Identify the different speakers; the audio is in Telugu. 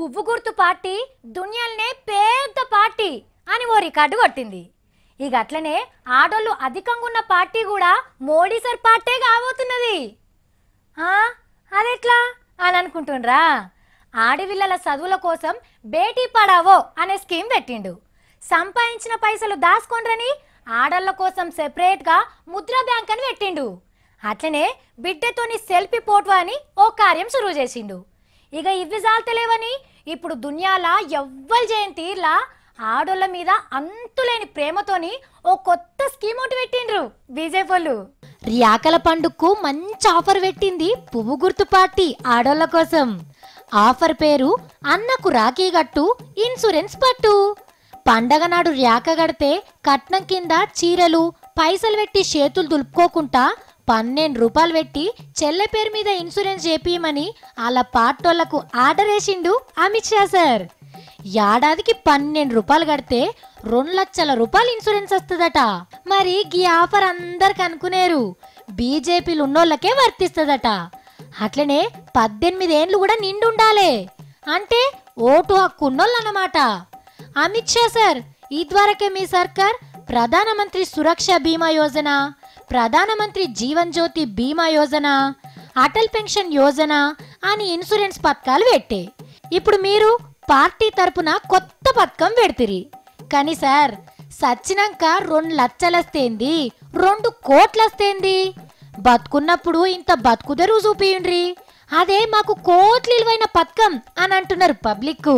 Speaker 1: పువ్వు గుర్తు పార్టీ దునియాలనే పెద్ద పార్టీ అని ఓ రికార్డు కొట్టింది. ఇక అట్లనే ఆడోళ్ళు అధికంగా ఉన్న పార్టీ కూడా మోడీ సార్ పార్టీ కాబోతున్నది. అదెట్లా అని అనుకుంటుండ్రా? ఆడవిల్లల చదువుల కోసం బేటీ పడావో అనే స్కీమ్ పెట్టిండు. సంపాదించిన పైసలు దాచుకొండ్రని ఆడళ్ళ కోసం సెపరేట్గా ముద్రా బ్యాంక్ అని పెట్టిండు. అట్లనే బిడ్డతోని సెల్ఫీ పోటో అని ఓ కార్యం సురువు చేసిండు. ఇక ఇవి జాలతలేవని ఇప్పుడు దునియాల ఎవ్వరు జయంతిలా ఆడోళ్ళ మీద అంతులేని ప్రేమతోని ఓ కొత్త స్కీమ్ ఒకటి పెట్టిండ్రు బీజేపీ వాళ్ళు. రియాకల పండుగకు మంచి ఆఫర్ పెట్టింది పువ్వు గుర్తు పార్టీ ఆడోళ్ళ కోసం. ఆఫర్ పేరు అన్నకు రాఖీ గట్టు ఇన్సూరెన్స్ పట్టు. పండగ నాడు ర్యాక గడితే కట్నం కింద చీరలు పైసలు పెట్టి చేతులు దులుపుకోకుండా 12 రూపాయలు పెట్టి చెల్లె పేరు మీద ఇన్సూరెన్స్ చేపియమని అలా పార్టోళ్లకు ఆర్డర్ వేసిండు అమిత్ షా సార్. ఏడాదికి 12 రూపాయలు కడితే 2 లక్షల రూపాయలు ఇన్సూరెన్స్ వస్తుందట. మరి ఈ ఆఫర్ అందరికి అనుకునేరు బీజేపీలు ఉన్నోళ్ళకే వర్తిస్తుందట. అట్లనే 18 ఏండ్లు కూడా నిండు ఉండాలి అంటే ఓటు హక్కు ఉన్నోళ్ళు అన్నమాట. అమిత్ షా సార్ ఇదివరకే మీ సర్కార్ ప్రధానమంత్రి సురక్ష బీమా యోజన, ప్రధానమంత్రి జీవన్ జ్యోతి బీమా యోజన, అటల్ పెన్షన్ యోజన అని ఇన్సూరెన్స్ పథకాలు పెట్టే. ఇప్పుడు మీరు పార్టీ తరపున కొత్త పథకం పెడతారు. కానీ సార్ సచ్చినాక 2 లక్షలు వస్తేంది, 2 కోట్లు వస్తేంది? బతుకున్నప్పుడు ఇంత బతుకుదరు చూపియండ్రి, అదే మాకు కోట్లు విలువైన పథకం అని అంటున్నారు పబ్లిక్.